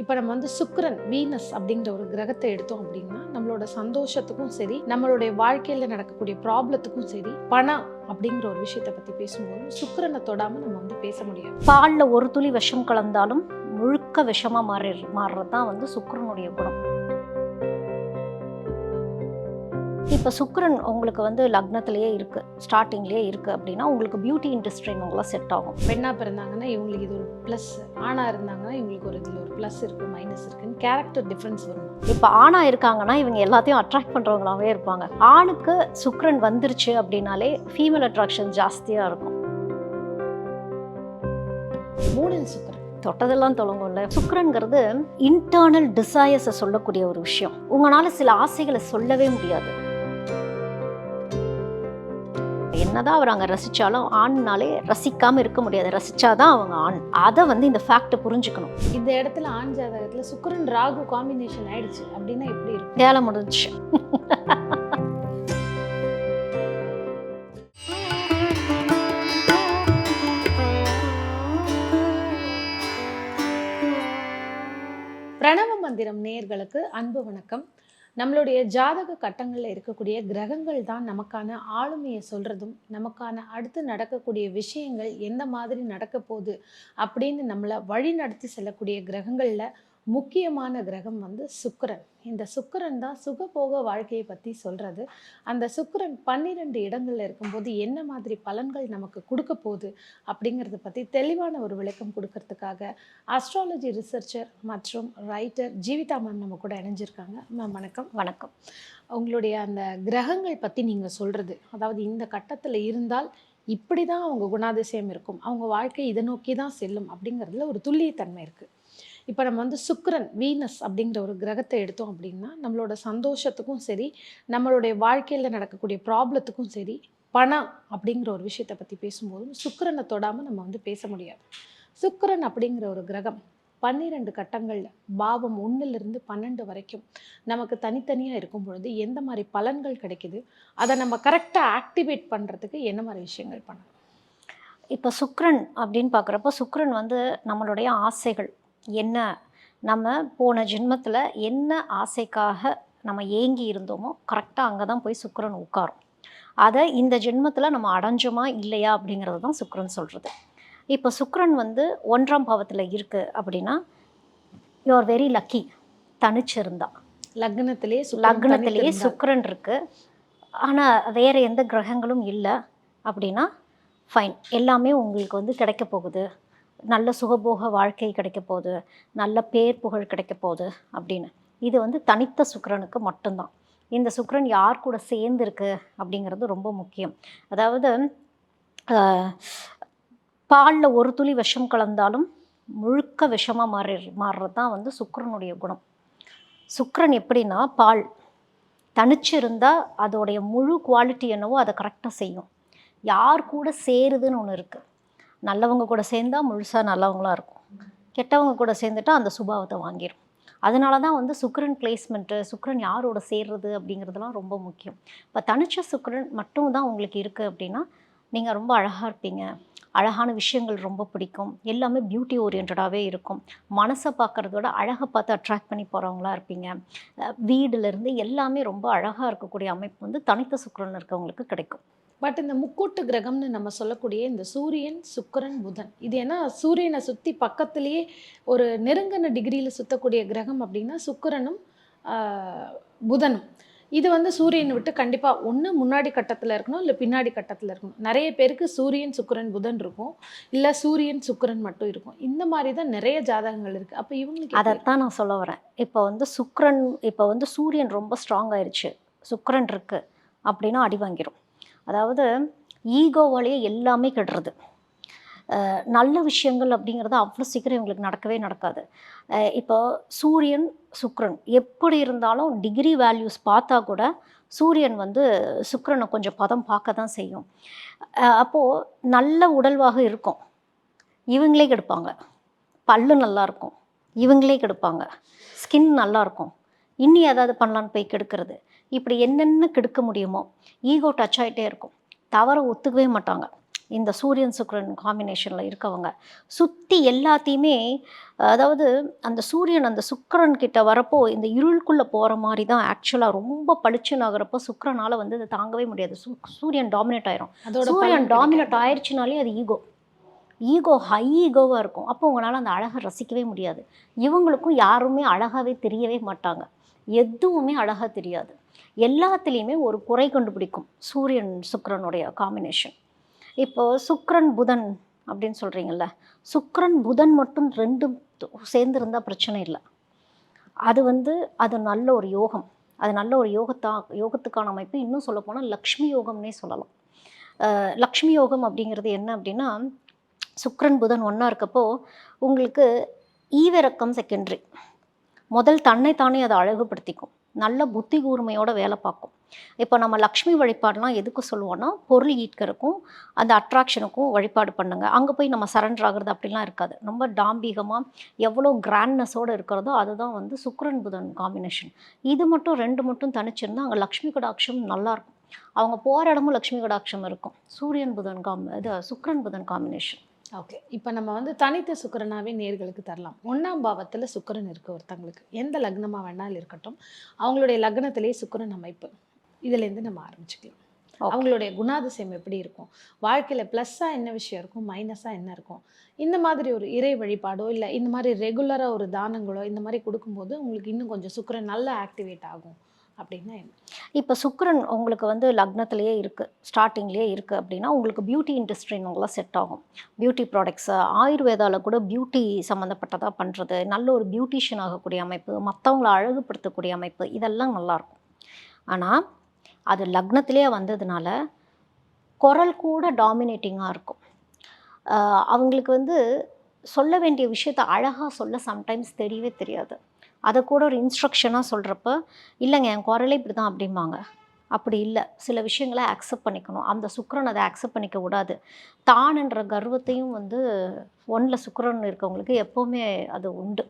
இப்போ நம்ம வந்து சுக்கிரன் வீனஸ் அப்படிங்கிற ஒரு கிரகத்தை எடுத்தோம் அப்படின்னா நம்மளோட சந்தோஷத்துக்கும் சரி, நம்மளுடைய வாழ்க்கையில் நடக்கக்கூடிய ப்ராப்ளத்துக்கும் சரி, பணம் அப்படிங்கிற ஒரு விஷயத்தை பற்றி பேசும்போது சுக்கிரனை தொடாமல் நம்ம வந்து பேச முடியாது. பாலில் ஒரு துளி விஷம் கலந்தாலும் முழுக்க விஷமாக மாறுறது தான் வந்து சுக்கிரனுடைய குணம். இப்போ சுக்கிரன் உங்களுக்கு வந்து லக்னத்திலேயே இருக்குது, ஸ்டார்டிங்லேயே இருக்குது அப்படின்னா உங்களுக்கு பியூட்டி இண்டஸ்ட்ரின்னு உங்களாம் செட் ஆகும். பெண்ணாக பிறந்தாங்கன்னா இவங்களுக்கு இது ஒரு ப்ளஸ், ஆணாக இருந்தாங்கன்னா இவங்களுக்கு ஒரு இதில் ஒரு ப்ளஸ் இருக்குது, மைனஸ் இருக்குன்னு கேரக்டர் டிஃப்ரென்ஸ் வரும். இப்போ ஆணாக இருக்காங்கன்னா இவங்க எல்லாத்தையும் அட்ராக்ட் பண்ணுறவங்களாவே இருப்பாங்க. ஆணுக்கு சுக்கிரன் வந்துருச்சு அப்படின்னாலே ஃபீமேல் அட்ராக்ஷன் ஜாஸ்தியாக இருக்கும். மூணில் சுக்கிரன் தொட்டதெல்லாம் தொடங்கும்ல. சுக்கிரன்கிறது இன்டர்னல் டிசையர்ஸை சொல்லக்கூடிய ஒரு விஷயம். உங்களால் சில ஆசைகளை சொல்லவே முடியாது. என்னதான் அவர் அங்கே ரசித்தாலும் ஆண்னாலே ரசிக்காமல் இருக்க முடியாது, ரசித்தாதான் அவங்க ஆண். அதை வந்து இந்த ஃபேக்டை புரிஞ்சுக்கணும். இந்த இடத்துல ஆண் ஜாதகத்தில் சுக்கிரன் ராகு காம்பினேஷன் ஆயிடுச்சு அப்படின்னா எப்படி இருக்கும்? வேலை முடிஞ்சிச்சு. பிரணவ மந்திரம் நேயர்களுக்கு அன்பு வணக்கம். நம்மளுடைய ஜாதக கட்டங்களில் இருக்கக்கூடிய கிரகங்கள் தான் நமக்கான ஆளுமையை சொல்கிறதும், நமக்கான அடுத்து நடக்கக்கூடிய விஷயங்கள் எந்த மாதிரி நடக்க போகுது அப்படின்னு நம்மளை வழி நடத்தி செல்லக்கூடிய கிரகங்களில் முக்கியமான கிரகம் வந்து சுக்கிரன். இந்த சுக்கிரன் தான் சுகபோக வாழ்க்கையை பற்றி சொல்கிறது. அந்த சுக்கிரன் 12 இடங்களில் இருக்கும்போது என்ன மாதிரி பலன்கள் நமக்கு கொடுக்க போகுது அப்படிங்கிறத பற்றி தெளிவான ஒரு விளக்கம் கொடுக்கறதுக்காக அஸ்ட்ராலஜி ரிசர்ச்சர் மற்றும் ரைட்டர் ஜீவிதா மேம் நம்ம கூட இணைஞ்சிருக்காங்க. மேம் வணக்கம். வணக்கம். உங்களுடைய அந்த கிரகங்கள் பற்றி நீங்கள் சொல்கிறது, அதாவது இந்த கட்டத்தில் இருந்தால் இப்படி தான் அவங்க குணாதிசயம் இருக்கும், அவங்க வாழ்க்கை இதை நோக்கி தான் செல்லும் அப்படிங்கிறதுல ஒரு துல்லியத்தன்மை இருக்குது. இப்போ நம்ம வந்து சுக்கிரன் வீனஸ் அப்படிங்கிற ஒரு கிரகத்தை எடுத்தோம் அப்படின்னா நம்மளோட சந்தோஷத்துக்கும் சரி, நம்மளுடைய வாழ்க்கையில் நடக்கக்கூடிய ப்ராப்ளத்துக்கும் சரி, பணம் அப்படிங்கிற ஒரு விஷயத்தை பற்றி பேசும்போது சுக்கிரனை தொடாமல் நம்ம வந்து பேச முடியாது. சுக்கிரன் அப்படிங்கிற ஒரு கிரகம் 12 கட்டங்களில் பாவம் 1லிருந்து 12 வரைக்கும் நமக்கு தனித்தனியாக இருக்கும் பொழுது எந்த மாதிரி பலன்கள் கிடைக்குது, அதை நம்ம கரெக்டாக ஆக்டிவேட் பண்ணுறதுக்கு என்ன மாதிரி விஷயங்கள் பண்ணணும்? இப்போ சுக்கிரன் அப்படின்னு பார்க்குறப்போ சுக்கிரன் வந்து நம்மளுடைய ஆசைகள் என்ன, நம்ம போன ஜென்மத்தில் என்ன ஆசைக்காக நம்ம ஏங்கி இருந்தோமோ கரெக்டாக அங்கே தான் போய் சுக்கிரன் உட்காரும். அதை இந்த ஜென்மத்தில் நம்ம அடைஞ்சோமா இல்லையா அப்படிங்கிறது தான் சுக்கிரன் சொல்கிறது. இப்போ சுக்கிரன் வந்து 1ஆம் பாவத்தில் இருக்குது அப்படின்னா யூ ஆர் வெரி லக்கி. தனிச்சிருந்தா லக்னத்திலேயே சுக்கிரன் இருக்குது, ஆனால் வேறு எந்த கிரகங்களும் இல்லை அப்படின்னா ஃபைன், எல்லாமே உங்களுக்கு வந்து கிடைக்க போகுது, நல்ல சுகபோக வாழ்க்கை கிடைக்க போகுது, நல்ல பேர் புகழ் கிடைக்க போகுது அப்படின்னு. இது வந்து தனித்த சுக்கிரனுக்கு மட்டும்தான். இந்த சுக்கிரன் யார் கூட சேர்ந்துருக்கு அப்படிங்கிறது ரொம்ப முக்கியம். அதாவது பாலில் ஒரு துளி விஷம் கலந்தாலும் முழுக்க விஷமாக மாறுறது தான் வந்து சுக்கிரனுடைய குணம். சுக்கிரன் எப்படின்னா பால் தனிச்சு இருந்தால் அதோடைய முழு குவாலிட்டி என்னவோ அதை கரெக்டாக செய்யும். யார் கூட சேருதுன்னு ஒன்று இருக்குது. நல்லவங்க கூட சேர்ந்தால் முழுசாக நல்லவங்களாக இருக்கும், கெட்டவங்க கூட சேர்ந்துட்டா அந்த சுபாவத்தை வாங்கிடும். அதனால தான் வந்து சுக்கிரன் பிளேஸ்மெண்ட்டு, சுக்கிரன் யாரோட சேர்றது அப்படிங்கிறதுலாம் ரொம்ப முக்கியம். இப்போ தனிச்ச சுக்கிரன் மட்டும் தான் உங்களுக்கு இருக்குது அப்படின்னா நீங்கள் ரொம்ப அழகாக இருப்பீங்க, அழகான விஷயங்கள் ரொம்ப பிடிக்கும், எல்லாமே பியூட்டி ஓரியன்டாகவே இருக்கும், மனசை பார்க்குறதோட அழகை பார்த்து அட்ராக்ட் பண்ணி போகிறவங்களா இருப்பீங்க. வீடுலேருந்து எல்லாமே ரொம்ப அழகாக இருக்கக்கூடிய அமைப்பு வந்து தனித்த சுக்கிரன் இருக்கவங்களுக்கு கிடைக்கும். பட் இந்த முக்கூட்டு கிரகம்னு நம்ம சொல்லக்கூடிய இந்த சூரியன், சுக்கிரன், புதன், இது ஏன்னா சூரியனை சுற்றி பக்கத்துலேயே ஒரு நெருங்கின டிகிரியில் சுற்றக்கூடிய கிரகம் அப்படின்னா சுக்கிரனும் புதனும். இது வந்து சூரியனை விட்டு கண்டிப்பாக ஒன்று முன்னாடி கட்டத்தில் இருக்கணும், இல்லை பின்னாடி கட்டத்தில் இருக்கணும். நிறைய பேருக்கு சூரியன் சுக்கிரன் புதன் இருக்கும், இல்லை சூரியன் சுக்கிரன் மட்டும் இருக்கும். இந்த மாதிரி தான் நிறைய ஜாதகங்கள் இருக்குது. அப்போ இவங்களுக்கு அதைத்தான் நான் சொல்ல வரேன். இப்போ வந்து சூரியன் ரொம்ப ஸ்ட்ராங் ஆயிடுச்சு, சுக்கிரன் இருக்குது அப்படின்னா அடி வாங்கிடும். அதாவது ஈகோவாலேயே எல்லாமே கெடுறது. நல்ல விஷயங்கள் அப்படிங்கிறது அவ்வளோ சீக்கிரம் இவங்களுக்கு நடக்கவே நடக்காது. இப்போ சூரியன் சுக்கிரன் எப்படி இருந்தாலும் டிகிரி வேல்யூஸ் பார்த்தா கூட சூரியன் வந்து சுக்கிரனை கொஞ்சம் பதம் பார்க்க தான் செய்யும். அப்போது நல்ல உடல்வாக இருக்கும், இவங்களே கெடுப்பாங்க. பல்லு நல்லாயிருக்கும், இவங்களே கெடுப்பாங்க. ஸ்கின் நல்லாயிருக்கும், இன்னி ஏதாவது பண்ணலான்னு போய் கெடுக்கிறது. இப்படி என்னென்ன கெடுக்க முடியுமோ ஈகோ டச் ஆகிட்டே இருக்கும். தவறை ஒத்துக்கவே மாட்டாங்க. இந்த சூரியன் சுக்கிரன் காம்பினேஷனில் இருக்கவங்க சுற்றி எல்லாத்தையுமே, அதாவது அந்த சூரியன் அந்த சுக்கிரன் கிட்ட வரப்போ இந்த இருளுக்குள்ளே போகிற மாதிரி தான் ஆக்சுவலாக ரொம்ப பளிச்சுன்னு ஆகிறப்போ சுக்கிரனால் வந்து அதை தாங்கவே முடியாது. சூரியன் டாமினேட் ஆயிரும். அதோட சூரியன் பலன் டாமினேட் கிடைக்காது. ஆயிடுச்சுனாலே அது ஈகோ ஹை ஈகோவாக இருக்கும். அப்போ உங்களால் அந்த அழகை ரசிக்கவே முடியாது. இவங்களுக்கும் யாருமே அழகாகவே தெரியவே மாட்டாங்க. எதுவுமே அழகாக தெரியாது. எல்லாத்துலேயுமே ஒரு குறை கண்டுபிடிக்கும் சூரியன் சுக்கிரனுடைய காம்பினேஷன். இப்போ சுக்கிரன் புதன் அப்படின்னு சொல்கிறீங்கல்ல, சுக்கிரன் புதன் மட்டும் 2 சேர்ந்து இருந்தால் பிரச்சனை இல்லை. அது வந்து அது நல்ல ஒரு யோகம். அது நல்ல ஒரு யோகத்துக்கான அமைப்பு. இன்னும் சொல்லப்போனால் லக்ஷ்மி யோகம்னே சொல்லலாம். லக்ஷ்மி யோகம் அப்படிங்கிறது என்ன அப்படின்னா, சுக்கிரன் புதன் ஒன்றா இருக்கப்போ உங்களுக்கு ஈவிரக்கம் செகண்டரி. முதல் தன்னைத்தானே அதை அழகுபடுத்திக்கும். நல்ல புத்தி கூர்மையோட வேலை பார்க்கும். இப்போ நம்ம லக்ஷ்மி வழிபாடெலாம் எதுக்கு சொல்லுவோன்னா, பொருள் ஈர்க்கறக்கும் அந்த அட்ராக்ஷனுக்கும் வழிபாடு பண்ணுங்க. அங்கே போய் நம்ம சரண்டர் ஆகிறது அப்படிலாம் இருக்காது. ரொம்ப டாம்பிகமாக எவ்வளோ கிராண்ட்னஸோடு இருக்கிறதோ அதுதான் வந்து சுக்கிரன் புதன் காம்பினேஷன். இது மட்டும் 2 மட்டும் தனிச்சிருந்தால் அங்கே லக்ஷ்மி கடாட்சம் நல்லாயிருக்கும். அவங்க போகிற இடமும் லக்ஷ்மி கடாட்சம் இருக்கும். சூரியன் புதன் சுக்கிரன் புதன் காம்பினேஷன். ஓகே. இப்போ நம்ம வந்து தனித்த சுக்கிரனாவே நேர்களுக்கு தரலாம். 1ஆம் பாவத்தில் சுக்கிரன் இருக்குது ஒருத்தங்களுக்கு. எந்த லக்னமாக வேணாலும் இருக்கட்டும், அவங்களுடைய லக்னத்திலேயே சுக்கிரன் அமைப்பு. இதுலேருந்து நம்ம ஆரம்பிச்சுக்கலாம். அவங்களுடைய குணாதிசயம் எப்படி இருக்கும், வாழ்க்கையில் ப்ளஸ்ஸாக என்ன விஷயம் இருக்கும், மைனஸாக என்ன இருக்கும், இந்த மாதிரி ஒரு இறை வழிபாடோ இல்லை இந்த மாதிரி ரெகுலராக ஒரு தானங்களோ இந்த மாதிரி கொடுக்கும்போது உங்களுக்கு இன்னும் கொஞ்சம் சுக்கிரன் நல்லா ஆக்டிவேட் ஆகும் அப்படின்னா என்ன? இப்போ சுக்கிரன் உங்களுக்கு வந்து லக்னத்திலேயே இருக்குது, ஸ்டார்டிங்லேயே இருக்குது அப்படின்னா உங்களுக்கு பியூட்டி இண்டஸ்ட்ரின்னுங்களாம் செட் ஆகும். பியூட்டி ப்ராடக்ட்ஸு, ஆயுர்வேதாவில் கூட பியூட்டி சம்மந்தப்பட்டதாக பண்ணுறது, நல்ல ஒரு பியூட்டிஷியன் ஆகக்கூடிய அமைப்பு, மற்றவங்களை அழகுபடுத்தக்கூடிய அமைப்பு, இதெல்லாம் நல்லாயிருக்கும். ஆனால் அது லக்னத்திலே வந்ததுனால குரல் கூட டாமினேட்டிங்காக இருக்கும். அவங்களுக்கு வந்து சொல்ல வேண்டிய விஷயத்தை அழகாக சொல்ல சம்டைம்ஸ் தெரியவே தெரியாது. அதை கூட ஒரு இன்ஸ்ட்ரக்ஷனாக சொல்கிறப்ப, இல்லைங்க என் குரலே இப்படி தான் அப்படிம்பாங்க. அப்படி இல்லை, சில விஷயங்களை அக்செப்ட் பண்ணிக்கணும். அந்த சுக்கிரன் அதை அக்செப்ட் பண்ணிக்க கூடாது. தான்ன்ற கர்வத்தையும் வந்து 1ல் சுக்கிரன் இருக்கவங்களுக்கு எப்போவுமே அது உண்டு.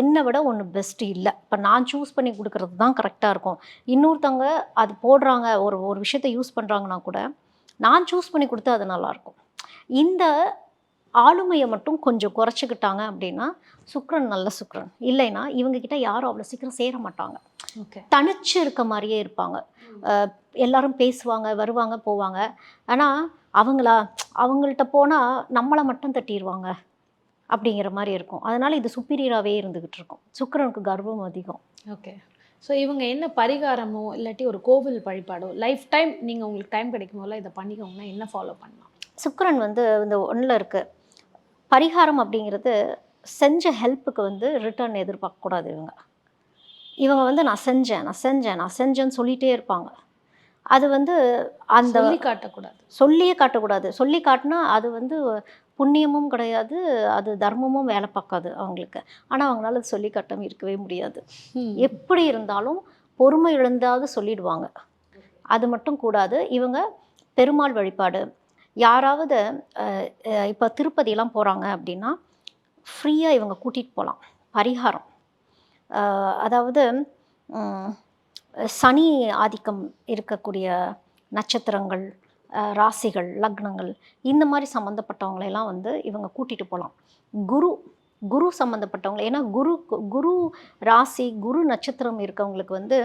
என்னை விட ஒன்று பெஸ்ட்டு இல்லை, இப்போ நான் சூஸ் பண்ணி கொடுக்குறது தான் கரெக்டாக இருக்கும். இன்னொருத்தவங்க அது போடுறாங்க, ஒரு விஷயத்தை யூஸ் பண்ணுறாங்கன்னா கூட நான் சூஸ் பண்ணி கொடுத்தா அது நல்லாயிருக்கும். இந்த ஆளுமையை மட்டும் கொஞ்சம் குறைச்சிக்கிட்டாங்க அப்படின்னா சுக்கிரன் நல்ல சுக்கிரன். இல்லைன்னா இவங்கக்கிட்ட யாரும் அவ்வளோ சீக்கிரம் சேர மாட்டாங்க. ஓகே. தனிச்சு இருக்க மாதிரியே இருப்பாங்க. எல்லாரும் பேசுவாங்க, வருவாங்க, போவாங்க. ஆனால் அவங்கள்ட்ட போனால் நம்மளை மட்டும் தட்டிடுவாங்க அப்படிங்கிற மாதிரி இருக்கும். அதனால் இது சுப்பீரியராகவே இருந்துக்கிட்டு இருக்கும். சுக்கிரனுக்கு கர்வம் அதிகம். ஓகே. ஸோ இவங்க என்ன பரிகாரமோ இல்லாட்டி ஒரு கோவில் வழிபாடோ லைஃப் டைம் நீங்கள் உங்களுக்கு டைம் கிடைக்கும் போதெல்லாம் இதை பண்ணிக்கோங்கன்னா என்ன ஃபாலோ பண்ணலாம்? சுக்கிரன் வந்து இந்த 1ல் இருக்குது. பரிகாரம் அப்படிங்கிறது செஞ்ச ஹெல்ப்புக்கு வந்து ரிட்டர்ன் எதிர்பார்க்கக்கூடாது. இவங்க வந்து நான் செஞ்சேன்னு சொல்லிகிட்டே இருப்பாங்க. அது வந்து அந்த சொல்லி காட்டக்கூடாது. சொல்லியே காட்டக்கூடாது. சொல்லி காட்டினா அது வந்து புண்ணியமும் கிடையாது, அது தர்மமும் வேலை பார்க்காது அவங்களுக்கு. ஆனால் அவங்களால அது சொல்லி காட்டாமல் இருக்கவே முடியாது. எப்படி இருந்தாலும் பொறுமை இழந்தாவது சொல்லிடுவாங்க. அது மட்டும் கூடாது. இவங்க பெருமாள் வழிபாடு, யாராவது இப்போ திருப்பதியெல்லாம் போகிறாங்க அப்படின்னா ஃப்ரீயாக இவங்க கூட்டிகிட்டு போகலாம். பரிகாரம், அதாவது சனி ஆதிக்கம் இருக்கக்கூடிய நட்சத்திரங்கள், ராசிகள், லக்னங்கள், இந்த மாதிரி சம்மந்தப்பட்டவங்களெல்லாம் வந்து இவங்க கூட்டிகிட்டு போகலாம். குரு சம்மந்தப்பட்டவங்க, ஏன்னா குரு ராசி, குரு நட்சத்திரம் இருக்கவங்களுக்கு வந்து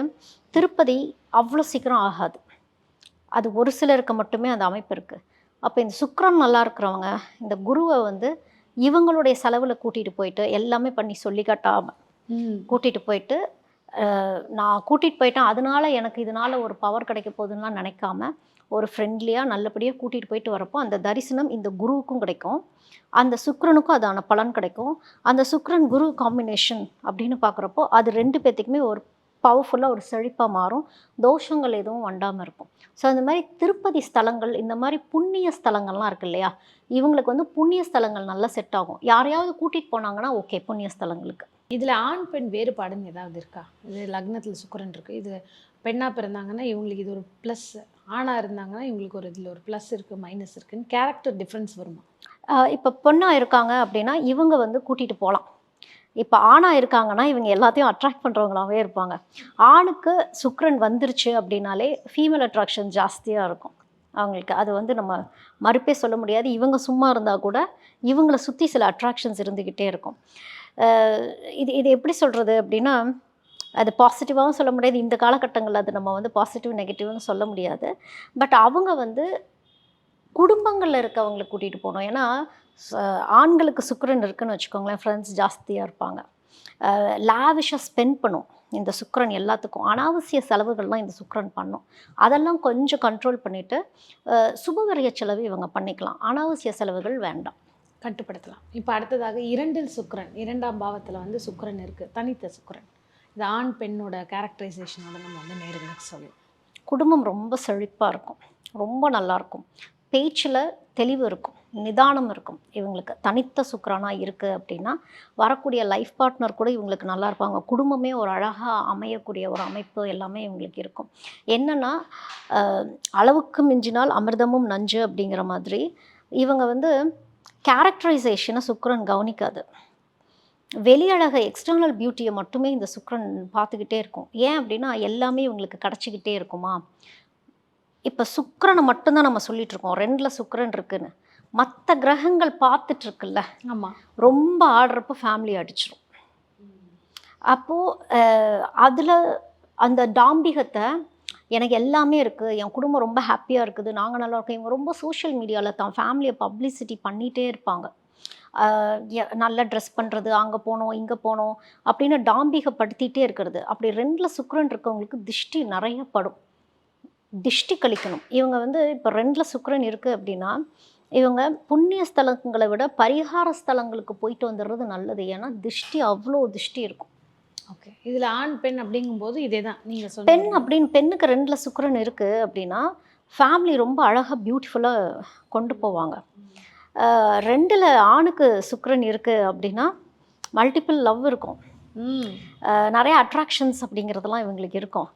திருப்பதி அவ்வளோ சீக்கிரம் ஆகாது. அது ஒரு சிலருக்கு மட்டுமே அந்த அமைப்பு இருக்குது. அப்போ இந்த சுக்கிரன் நல்லா இருக்கிறவங்க இந்த குருவை வந்து இவங்களுடைய செலவில் கூட்டிகிட்டு போயிட்டு எல்லாமே பண்ணி சொல்லி காட்டாமல் கூட்டிகிட்டு போயிட்டு, நான் கூட்டிகிட்டு போயிட்டேன் அதனால எனக்கு இதனால் ஒரு பவர் கிடைக்க போகுதுன்னெலாம் நினைக்காம ஒரு ஃப்ரெண்ட்லியாக நல்லபடியாக கூட்டிகிட்டு போயிட்டு வரப்போ அந்த தரிசனம் இந்த குருவுக்கும் கிடைக்கும், அந்த சுக்கிரனுக்கும் அதான பலன் கிடைக்கும். அந்த சுக்கிரன் குரு காம்பினேஷன் அப்படின்னு பார்க்குறப்போ அது 2 பேர்த்துக்குமே ஒரு பவர்ஃபுல்லாக ஒரு செழிப்பாக மாறும். தோஷங்கள் எதுவும் வண்டாமல் இருக்கும். ஸோ இந்த மாதிரி திருப்பதி ஸ்தலங்கள், இந்த மாதிரி புண்ணிய ஸ்தலங்கள்லாம் இருக்குது இல்லையா, இவங்களுக்கு வந்து புண்ணிய ஸ்தலங்கள் நல்லா செட் ஆகும். யாரையாவது கூட்டிகிட்டு போனாங்கன்னா ஓகே புண்ணிய ஸ்தலங்களுக்கு. இதில் ஆண் பெண் வேறுபாடுன்னு ஏதாவது இருக்கா? இது லக்னத்தில் சுக்கிரன் இருக்குது, இது பெண்ணாக பிறந்தாங்கன்னா இவங்களுக்கு இது ஒரு ப்ளஸ், ஆணாக இருந்தாங்கன்னா இவங்களுக்கு ஒரு இதில் ஒரு ப்ளஸ் இருக்குது, மைனஸ் இருக்குதுன்னு கேரக்டர் டிஃப்ரென்ஸ் வருமா? இப்போ பொண்ணாக இருக்காங்க அப்படின்னா இவங்க வந்து கூட்டிகிட்டு போகலாம். இப்போ ஆணாக இருக்காங்கன்னா இவங்க எல்லாத்தையும் அட்ராக்ட் பண்ணுறவங்களாகவே இருப்பாங்க. ஆணுக்கு சுக்கிரன் வந்துருச்சு அப்படின்னாலே ஃபீமேல் அட்ராக்ஷன் ஜாஸ்தியாக இருக்கும். அவங்களுக்கு அது வந்து நம்ம மறுப்பே சொல்ல முடியாது. இவங்க சும்மா இருந்தால் கூட இவங்கள சுற்றி சில அட்ராக்ஷன்ஸ் இருந்துக்கிட்டே இருக்கும். இது இது எப்படி சொல்கிறது அப்படின்னா, அது பாசிட்டிவாகவும் சொல்ல முடியாது. இந்த காலகட்டங்களில் அது நம்ம வந்து பாசிட்டிவ் நெகட்டிவ்னு சொல்ல முடியாது. பட் அவங்க வந்து குடும்பங்களில் இருக்கவங்கள கூட்டிகிட்டு போகணும். ஏன்னா ச ஆண்களுக்கு சுக்கிரன் இருக்குன்னு வச்சுக்கோங்களேன், ஃப்ரெண்ட்ஸ் ஜாஸ்தியாக இருப்பாங்க. லாவிஷாக ஸ்பெண்ட் பண்ணும் இந்த சுக்கிரன் எல்லாத்துக்கும். அனாவசிய செலவுகள்லாம் இந்த சுக்கிரன் பண்ணும். அதெல்லாம் கொஞ்சம் கண்ட்ரோல் பண்ணிவிட்டு சுபவிரய செலவு இவங்க பண்ணிக்கலாம். அனாவசிய செலவுகள் வேண்டாம். கட்டுப்படுத்தலாம். இப்போ அடுத்ததாக 2ல் சுக்கிரன், 2ஆம் பாவத்தில் வந்து சுக்கிரன் இருக்குது, தனித்த சுக்கிரன். இது ஆண் பெண்ணோட கேரக்டரைசேஷனோட நம்ம வந்து நேர்களுக்கு சொல்லலாம். குடும்பம் ரொம்ப செழிப்பாக இருக்கும், ரொம்ப நல்லாயிருக்கும். பேச்சில் தெளிவு இருக்கும், நிதானம் இருக்கும். இவங்களுக்கு தனித்த சுக்கிரனாக இருக்குது அப்படின்னா வரக்கூடிய லைஃப் பார்ட்னர் கூட இவங்களுக்கு நல்லா இருப்பாங்க. குடும்பமே ஒரு அழகாக அமையக்கூடிய ஒரு அமைப்பு எல்லாமே இவங்களுக்கு இருக்கும். என்னென்னா அளவுக்கு மிஞ்சினால் அமிர்தமும் நஞ்சு அப்படிங்கிற மாதிரி இவங்க வந்து கேரக்டரைசேஷனை சுக்கிரன் கவனிக்காது. வெளியழகை எக்ஸ்டர்னல் பியூட்டியை மட்டுமே இந்த சுக்கிரன் பார்த்துக்கிட்டே இருக்கும். ஏன் அப்படின்னா எல்லாமே இவங்களுக்கு கிடச்சிக்கிட்டே இருக்குமா. இப்போ சுக்கிரனை மட்டும்தான் நம்ம சொல்லிட்டு இருக்கோம், 2ல் சுக்கிரன் இருக்குன்னு. மற்ற கிரகங்கள் பார்த்துட்டு இருக்குல்ல, ஆமாம், ரொம்ப ஆடுறப்போ ஃபேமிலி அடிச்சிடும். அப்போது அதில் அந்த டாம்பிகத்தை எனக்கு எல்லாமே இருக்குது, என் குடும்பம் ரொம்ப ஹாப்பியாக இருக்குது, நாங்கள் நல்லா இருக்கோம். இவங்க ரொம்ப சோஷியல் மீடியாவில் தான் ஃபேமிலியை பப்ளிசிட்டி பண்ணிகிட்டே இருப்பாங்க. நல்லா ட்ரெஸ் பண்ணுறது, அங்கே போனோம் இங்கே போனோம் அப்படின்னு டாம்பிகப்படுத்திகிட்டே இருக்கிறது. அப்படி 2ல் சுக்கிரன் இருக்கவங்களுக்கு திஷ்டி நிறைய படும். திஷ்டி கழிக்கணும். இவங்க வந்து இப்போ 2ல் சுக்கிரன் இருக்குது அப்படின்னா இவங்க புண்ணிய ஸ்தலங்களை விட பரிகார ஸ்தலங்களுக்கு போயிட்டு வந்துடுறது நல்லது. ஏன்னா திஷ்டி அவ்வளோ திஷ்டி இருக்கும். ஓகே. இதில் ஆண் பெண் அப்படிங்கும்போது இதே தான் நீங்கள் பெண் சொன்ன அப்படின்னு பெண்ணுக்கு 2ல் சுக்கிரன் இருக்குது அப்படின்னா ஃபேமிலி ரொம்ப அழகாக பியூட்டிஃபுல்லாக கொண்டு போவாங்க. 2ல் ஆணுக்கு சுக்கிரன் இருக்குது அப்படின்னா மல்டிபிள் லவ் இருக்கும், நிறைய அட்ராக்ஷன்ஸ் அப்படிங்கிறதெல்லாம் இவங்களுக்கு இருக்கும்.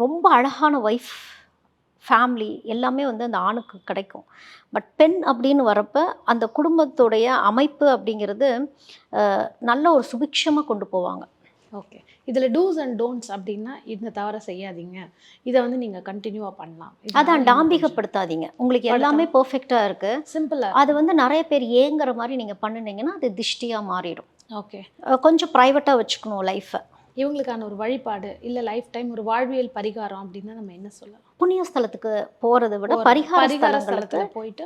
ரொம்ப அழகான ஒய்ஃப், ஃபேமிலி எல்லாமே வந்து அந்த ஆணுக்கு கிடைக்கும். பட் பெண் அப்படின்னு வரப்போ அந்த குடும்பத்துடைய அமைப்பு அப்படிங்கிறது நல்ல ஒரு சுபிக்ஷமாக கொண்டு போவாங்க. ஓகே. இதில் டூஸ் அண்ட் டோன்ட்ஸ் அப்படின்னா இந்த தவற செய்யாதீங்க, இதை வந்து நீங்கள் கண்டினியூவாக பண்ணலாம். அதான் டாம்பிகப்படுத்தாதீங்க. உங்களுக்கு எல்லாமே பர்ஃபெக்டாக இருக்குது, சிம்பிளாக அது வந்து நிறைய பேர் ஏங்குற மாதிரி நீங்கள் பண்ணினீங்கன்னா அது திஷ்டியாக மாறிடும். ஓகே. கொஞ்சம் ப்ரைவேட்டாக வச்சுக்கணும் லைஃப்பை. இவங்களுக்கான ஒரு வழிபாடு இல்லை லைஃப் டைம் ஒரு வாழ்வியல் பரிகாரம் அப்படின்னா நம்ம என்ன சொல்லலாம்? புண்ணிய ஸ்தலத்துக்கு போகிறத விட பரிகார ஸ்தலங்களுக்கு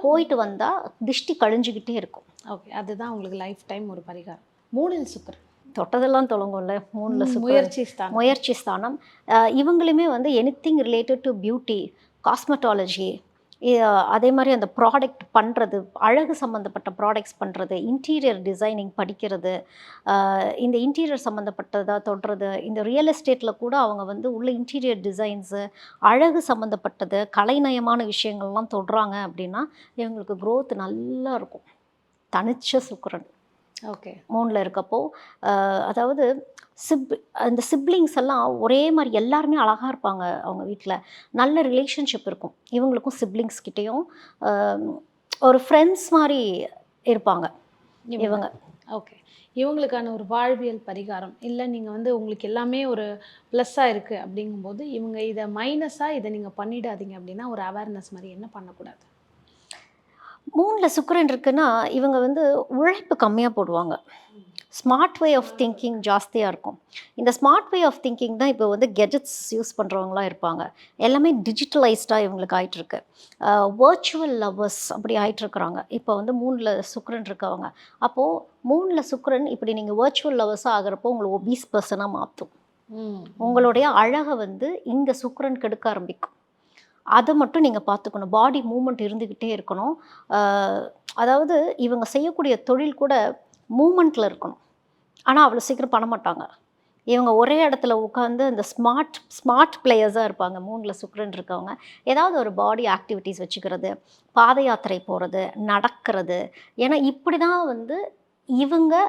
போயிட்டு வந்தால் திஷ்டி கழிஞ்சிக்கிட்டே இருக்கும். ஓகே, அதுதான் உங்களுக்கு லைஃப் டைம் ஒரு பரிகாரம். 3ல் சுக்கிரன் தொட்டதெல்லாம் தொடங்கும்ல, 3ல் சுக்கிரன் முயற்சி ஸ்தானம். இவங்களுமே வந்து anything related to beauty, cosmetology, அதே மாதிரி அந்த ப்ராடக்ட் பண்ணுறது, அழகு சம்மந்தப்பட்ட ப்ராடக்ட்ஸ் பண்ணுறது, இன்டீரியர் டிசைனிங் படிக்கிறது, இந்த இன்டீரியர் சம்மந்தப்பட்டதாக தொடுறது, இந்த ரியல் எஸ்டேட்டில் கூட அவங்க வந்து உள்ள இன்டீரியர் டிசைன்ஸு, அழகு சம்மந்தப்பட்டது, கலைநயமான விஷயங்கள்லாம் தொடுறாங்க அப்படின்னா இவங்களுக்கு க்ரோத் நல்லா இருக்கும். தனிச்ச சுக்கிரன் ஓகே 3ல் இருக்கப்போ அதாவது அந்த சிப்ளிங்ஸ் எல்லாம் ஒரே மாதிரி எல்லாருமே அழகாக இருப்பாங்க. அவங்க வீட்டில் நல்ல ரிலேஷன்ஷிப் இருக்கும். இவங்களுக்கும் சிப்ளிங்ஸ்கிட்டையும் ஒரு ஃப்ரெண்ட்ஸ் மாதிரி இருப்பாங்க இவங்க. ஓகே. இவங்களுக்கான ஒரு வாழ்வியல் பரிகாரம் இல்லை, நீங்கள் வந்து உங்களுக்கு எல்லாமே ஒரு ப்ளஸ்ஸாக இருக்குது அப்படிங்கும்போது இவங்க இதை மைனஸாக இதை நீங்கள் பண்ணிடாதீங்க அப்படின்னா ஒரு அவேர்னஸ் மாதிரி என்ன பண்ணக்கூடாது? 3ல் சுக்கிரன் இருக்குன்னா இவங்க வந்து உழைப்பு கம்மியாக போடுவாங்க. ஸ்மார்ட் வே ஆஃப் திங்கிங் ஜாஸ்தியாக இருக்கும். இந்த ஸ்மார்ட் வே ஆஃப் திங்கிங் தான் இப்போ வந்து கெஜெட்ஸ் யூஸ் பண்ணுறவங்களாம் இருப்பாங்க. எல்லாமே டிஜிட்டலைஸ்டாக இவங்களுக்கு ஆகிட்டுருக்கு. வர்ச்சுவல் லவ்வர்ஸ் அப்படி ஆகிட்டுருக்குறாங்க இப்போ வந்து 3ல் சுக்கிரன் இருக்கவங்க. அப்போது 3ல் சுக்கிரன் இப்படி நீங்கள் வர்ச்சுவல் லவ்வர்ஸாக ஆகிறப்போ உங்களை ஒபீஸ் பர்சனாக மாற்றும். உங்களுடைய அழகை வந்து இங்கே சுக்கிரன் கெடுக்க ஆரம்பிக்கும். அதை மட்டும் நீங்கள் பார்த்துக்கணும். பாடி மூமெண்ட் இருந்துக்கிட்டே இருக்கணும். அதாவது இவங்க செய்யக்கூடிய தொழில் கூட மூமெண்ட்டில் இருக்கணும். ஆனால் அவ்வளோ சீக்கிரம் பண்ண மாட்டாங்க. இவங்க ஒரே இடத்துல உட்காந்து இந்த ஸ்மார்ட் பிளேயர்ஸாக இருப்பாங்க. 3ல் சுக்கிரன் இருக்கவங்க ஏதாவது ஒரு பாடி ஆக்டிவிட்டீஸ் வச்சுக்கிறது, பாத யாத்திரை போகிறது, நடக்கிறது. ஏன்னா இப்படி தான் வந்து இவங்க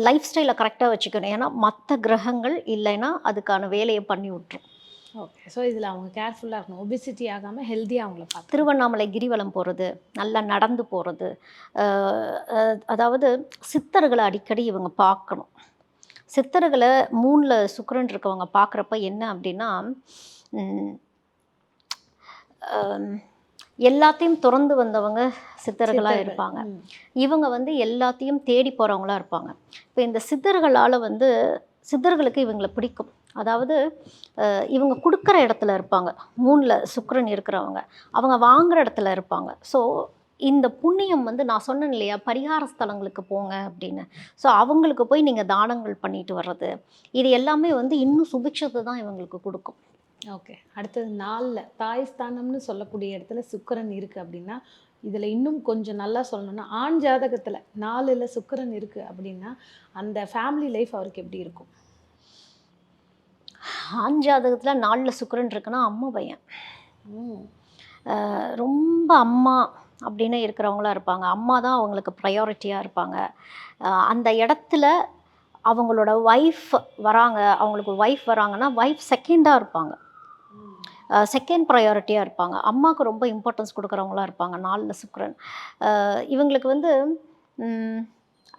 லைஃப் ஸ்டைலை கரெக்டாக வச்சுக்கணும். ஏன்னா மற்ற கிரகங்கள் இல்லைன்னா அதுக்கான வேலையை பண்ணி விட்டுரும். ஓகே. ஸோ இதில் அவங்க கேர்ஃபுல்லாக இருக்கணும், ஒபிசிட்டி ஆகாமல் ஹெல்த்தியாக அவங்கள பார்த்து. திருவண்ணாமலை கிரிவலம் போகிறது, நல்லா நடந்து போகிறது, அதாவது சித்தர்களை அடிக்கடி இவங்க பார்க்கணும். சித்தர்களை 3ல் சுக்கிரன் இருக்கவங்க பார்க்குறப்ப என்ன அப்படின்னா எல்லாத்தையும் துறந்து வந்தவங்க சித்தர்களாக சித்தர்கள். இருப்பாங்க. ம். இவங்க வந்து எல்லாத்தையும் தேடி போகிறவங்களா இருப்பாங்க. இப்போ இந்த சித்தர்களால் வந்து சித்தர்களுக்கு இவங்கள பிடிக்கும். அதாவது இவங்க கொடுக்குற இடத்துல இருப்பாங்க. 3ல் சுக்கிரன் இருக்கிறவங்க. அவங்க வாங்குற இடத்துல இருப்பாங்க. ஸோ இந்த புண்ணியம் வந்து நான் சொன்னேன் இல்லையா, பரிகார ஸ்தலங்களுக்கு போங்க அப்படின்னு. ஸோ அவங்களுக்கு போய் நீங்கள் தானங்கள் பண்ணிட்டு வர்றது, இது எல்லாமே வந்து இன்னும் சுபிட்சத்தை தான் இவங்களுக்கு கொடுக்கும். ஓகே. அடுத்தது 4ல தாய் ஸ்தானம்னு சொல்லக்கூடிய இடத்துல சுக்கிரன் இருக்கு அப்படின்னா, இதுல இன்னும் கொஞ்சம் நல்லா சொல்லணும்னா, ஆண் ஜாதகத்துல 4ல சுக்கிரன் இருக்கு அப்படின்னா, அந்த ஃபேமிலி லைஃப் அவருக்கு எப்படி இருக்கும்? ஆண் ஜாதகத்தில் 4ல் சுக்கிரன் இருக்குன்னா அம்மா பையன். ம். ரொம்ப அம்மா அப்படின்னு இருக்கிறவங்களா இருப்பாங்க. அம்மா தான் அவங்களுக்கு ப்ரையாரிட்டியாக இருப்பாங்க. அந்த இடத்துல அவங்களோட ஒய்ஃப் வராங்க, அவங்களுக்கு ஒரு ஒய்ஃப் வராங்கன்னா, ஒய்ஃப் செகண்டாக இருப்பாங்க. ம். செகண்ட் ப்ரையாரிட்டியாக இருப்பாங்க. அம்மாவுக்கு ரொம்ப இம்பார்ட்டன்ஸ் கொடுக்குறவங்களா இருப்பாங்க 4ல் சுக்கிரன். இவங்களுக்கு வந்து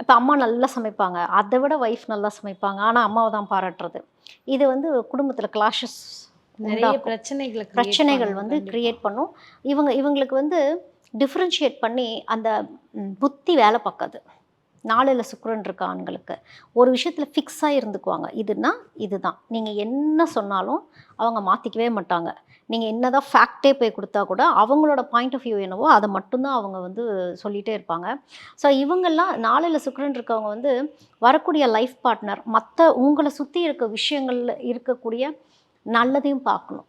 இப்போ அம்மா நல்லா சமைப்பாங்க. அதை விட ஒய்ஃப் நல்லா சமைப்பாங்க. ஆனால் அம்மாவை தான் பாராட்டுறது. இது வந்து குடும்பத்தில் கிளாஷஸ் நிறைய உண்டாக்கும். பிரச்சனைகள கிரியேட் பிரச்சனைகள் பண்ணும். வந்து கண்டிப்பா. கிரியேட் பண்ணும். இவங்களுக்கு வந்து டிஃப்ரென்ஷியேட் பண்ணி அந்த புத்தி வேலை பார்க்காது. 4ல் சுக்கிரன் இருக்க ஆண்களுக்கு ஒரு விஷயத்தில் ஃபிக்ஸாக இருந்துக்குவாங்க. இதுனா இதுதான். நீங்கள் என்ன சொன்னாலும் அவங்க மாற்றிக்கவே மாட்டாங்க. நீங்கள் என்னதான் ஃபேக்டே போய் கொடுத்தா கூட அவங்களோட பாயிண்ட் ஆஃப் வியூ என்னவோ அதை மட்டும்தான் அவங்க வந்து சொல்லிகிட்டே இருப்பாங்க. ஸோ இவங்கெல்லாம் 4ல் சுக்கிரன் இருக்கவங்க வந்து வரக்கூடிய லைஃப் பார்ட்னர் மற்ற உங்களை சுற்றி இருக்க விஷயங்கள்ல இருக்கக்கூடிய நல்லதையும் பார்க்கணும்.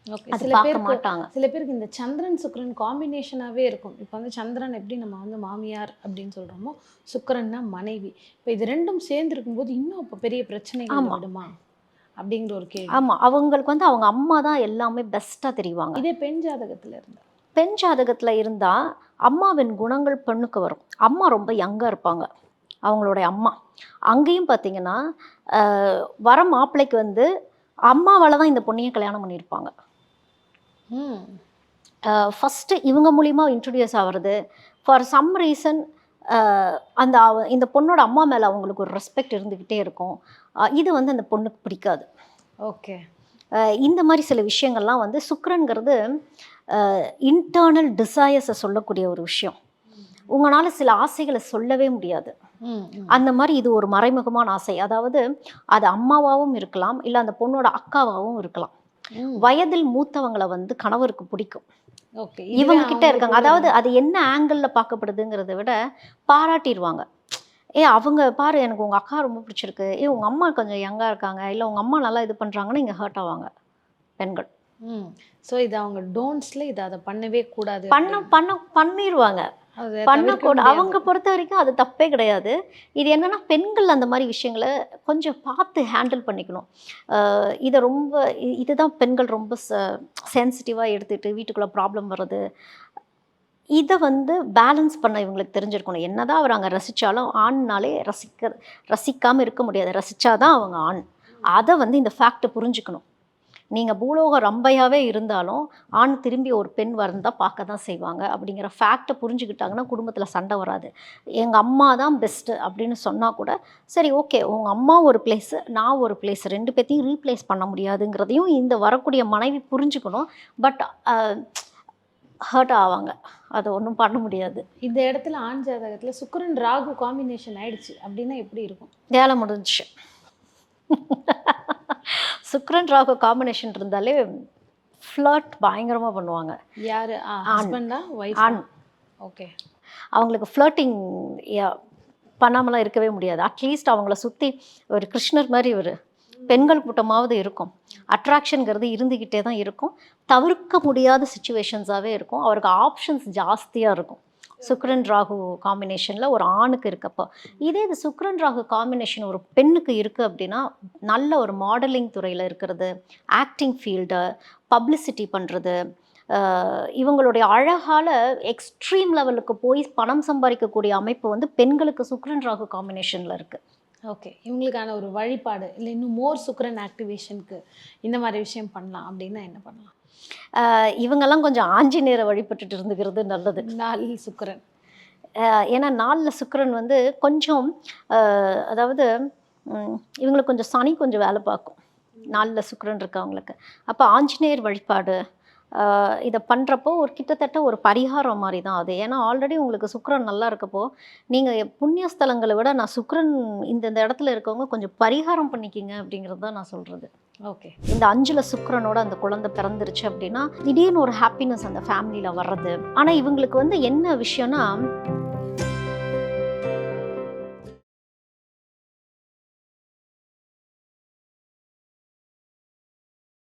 ஓகே. அது பார்க்க மாட்டாங்க. சில பேருக்கு இந்த சந்திரன் சுக்கிரன் காம்பினேஷனாவே இருக்கும். இப்போ வந்து சந்திரன் எப்படி நம்ம வந்து மாமியார் அப்படின்னு சொல்றோமோ, சுக்கிரன்னா மனைவி. இப்போ இது 2ம் சேர்ந்து இருக்கும்போது இன்னும் அப்போ பெரிய பிரச்சனைகள் ஆமா. விடுமா? அப்படிங்கிற ஒரு கேள்வி. ஆமாம், அவங்களுக்கு வந்து அவங்க அம்மா தான் எல்லாமே பெஸ்ட்டாக தெரிவாங்க. இதே பெண் ஜாதகத்துல இருந்தா? பெண் ஜாதகத்தில் இருந்தால் அம்மாவின் குணங்கள் பெண்ணுக்கு வரும். அம்மா ரொம்ப யங்காக இருப்பாங்க, அவங்களுடைய அம்மா. அங்கேயும் பார்த்தீங்கன்னா வர மாப்பிள்ளைக்கு வந்து அம்மாவால் தான் இந்த பொண்ணையும் கல்யாணம் பண்ணியிருப்பாங்க. ம். ஃபஸ்ட்டு இவங்க மூலிமா இன்ட்ரடியூஸ் ஆகிறது. ஃபார் சம் ரீசன் அந்த இந்த பொண்ணோட அம்மா மேலே அவங்களுக்கு ஒரு ரெஸ்பெக்ட் இருந்துக்கிட்டே இருக்கும். இது வந்து அந்த பொண்ணுக்கு பிடிக்காது. ஓகே. இந்த மாதிரி சில விஷயங்கள்லாம் வந்து சுக்கிரன்கிறது இன்டர்னல் டிசையர்ஸை சொல்லக்கூடிய ஒரு விஷயம். உங்களால் சில ஆசைகளை சொல்லவே முடியாது. ம். ம். அந்த மாதிரி இது ஒரு மறைமுகமான ஆசை. அதாவது அது அம்மாவாகவும் இருக்கலாம், இல்லை அந்த பொண்ணோட அக்காவாகவும் இருக்கலாம். ம். வயதில் மூத்தவங்களை வந்து கணவருக்கு பிடிக்கும். ஓகே. இவங்க கிட்ட இருக்காங்க. அதாவது அது என்ன ஆங்கிளில் பார்க்கப்படுதுங்கிறத விட பாராட்டிடுவாங்க. அவங்க பாரு எனக்கு உங்கள் அக்கா ரொம்ப பிடிச்சிருக்கு, உங்கள் அம்மா கொஞ்சம் யங்காக இருக்காங்க, இல்லை உங்கள் அம்மா நல்லா இது பண்ணுறாங்கன்னு இங்கே ஹர்ட் ஆவாங்க பெண்கள். ம். ஸோ இது அவங்க டோன்ட்ஸ்ல இதை அதை பண்ணவே கூடாது. பண்ணிடுவாங்க. அது தவிர்க்க பண்ணக்கூட முடியாது. அவங்க பொறுத்த வரைக்கும் அது தப்பே கிடையாது. இது என்னன்னா பெண்கள் அந்த மாதிரி விஷயங்களை கொஞ்சம் பார்த்து ஹேண்டில் பண்ணிக்கணும். இதை ரொம்ப இதுதான் பெண்கள் ரொம்ப சென்சிட்டிவாக எடுத்துகிட்டு வீட்டுக்குள்ளே ப்ராப்ளம் வர்றது. இதை வந்து பேலன்ஸ் பண்ண இவங்களுக்கு தெரிஞ்சிருக்கணும். என்னதான் அவர் அங்கே ரசித்தாலும் ஆண்னாலே ரசிக்காமல் இருக்க முடியாது. ரசித்தாதான் அவங்க ஆண். அதை வந்து இந்த ஃபேக்டை புரிஞ்சுக்கணும். நீங்கள் பூலோக ரம்பையாகவே இருந்தாலும் ஆண் திரும்பி ஒரு பெண் வந்தால் பார்க்க தான் செய்வாங்க. அப்படிங்கிற ஃபேக்டை புரிஞ்சுக்கிட்டாங்கன்னா குடும்பத்தில் சண்டை வராது. எங்கள் அம்மா தான் பெஸ்ட்டு அப்படின்னு சொன்னால் கூட சரி ஓகே, உங்கள் அம்மா ஒரு பிளேஸு, நான் ஒரு பிளேஸ், 2 பேர்த்தையும் ரீப்ளேஸ் பண்ண முடியாதுங்கிறதையும் இந்த வரக்கூடிய மனைவி புரிஞ்சுக்கணும். பட் ஹர்ட் ஆவாங்க, அதை ஒன்றும் பண்ண முடியாது. இந்த இடத்துல ஆண் ஜாதகத்துல சுக்கிரன் ராகு காம்பினேஷன் ஆயிடுச்சு அப்படின்னா எப்படி இருக்கும்? வேலை முடிஞ்சிச்சு. சுக்கிரன் ராகு காம்பினேஷன் இருந்தாலே ஃப்ளர்ட் பயங்கரமாக பண்ணுவாங்க. யாரு? ஹஸ்பண்டா வைஃப்? ஆண். ஓகே. அவங்களுக்கு ஃப்ளர்ட்டிங் பண்ணாமலாம் இருக்கவே முடியாது. அட்லீஸ்ட் அவங்கள சுற்றி ஒரு கிருஷ்ணர் மாதிரி ஒரு பெண்கள் கூட்டமாவது இருக்கும். அட்ராக்ஷனுங்கிறது இருந்துக்கிட்டே தான் இருக்கும். தவிர்க்க முடியாத சுச்சுவேஷன்ஸாகவே இருக்கும். அவருக்கு ஆப்ஷன்ஸ் ஜாஸ்தியாக இருக்கும். சுக்கிரன் ராகு காம்பினேஷனில் ஒரு ஆணுக்கு இருக்கப்போ, இதே இது சுக்கிரன் ராகு காம்பினேஷன் ஒரு பெண்ணுக்கு இருக்குது அப்படின்னா நல்ல ஒரு மாடலிங் துறையில் இருக்கிறது, ஆக்டிங் ஃபீல்டு, பப்ளிசிட்டி பண்ணுறது, இவங்களுடைய அழகால் எக்ஸ்ட்ரீம் லெவலுக்கு போய் பணம் சம்பாதிக்கக்கூடிய அமைப்பு வந்து பெண்களுக்கு சுக்கிரன் ராகு காம்பினேஷனில் இருக்குது. ஓகே. இவங்களுக்கான ஒரு வழிபாடு இல்லை இன்னும் மோர் சுக்கிரன் ஆக்டிவேஷனுக்கு இந்த மாதிரி விஷயம் பண்ணலாம் அப்படின்னா என்ன பண்ணலாம்? இவங்கெல்லாம் கொஞ்சம் ஆஞ்சநேயரை வழிபட்டுட்டு இருந்துக்கிறது நல்லது. 4 சுக்கிரன். ஏன்னா 4ல் சுக்கிரன் வந்து கொஞ்சம் அதாவது இவங்களுக்கு கொஞ்சம் சனி கொஞ்சம் வேலை பார்க்கும் 4ல் சுக்கிரன் இருக்கவங்களுக்கு. அப்போ ஆஞ்சநேயர் வழிபாடு, இதை பண்ணுறப்போ ஒரு கிட்டத்தட்ட ஒரு பரிகாரம் மாதிரி தான் அது. ஏன்னா ஆல்ரெடி உங்களுக்கு சுக்கிரன் நல்லா இருக்கப்போ, நீங்கள் புண்ணிய ஸ்தலங்களை விட நான் சுக்கிரன் இந்த இடத்துல இருக்கவங்க கொஞ்சம் பரிகாரம் பண்ணிக்கிங்க அப்படிங்கிறது தான் நான் சொல்கிறது. ஓகே. இந்த 5ல சுக்கிரனோட அந்த குழந்தை பிறந்துருச்சு அப்படின்னா, திடீர்னு ஒரு ஹாப்பினஸ் அந்த ஃபேமிலியில் வர்றது. ஆனால் இவங்களுக்கு வந்து என்ன விஷயம்னா,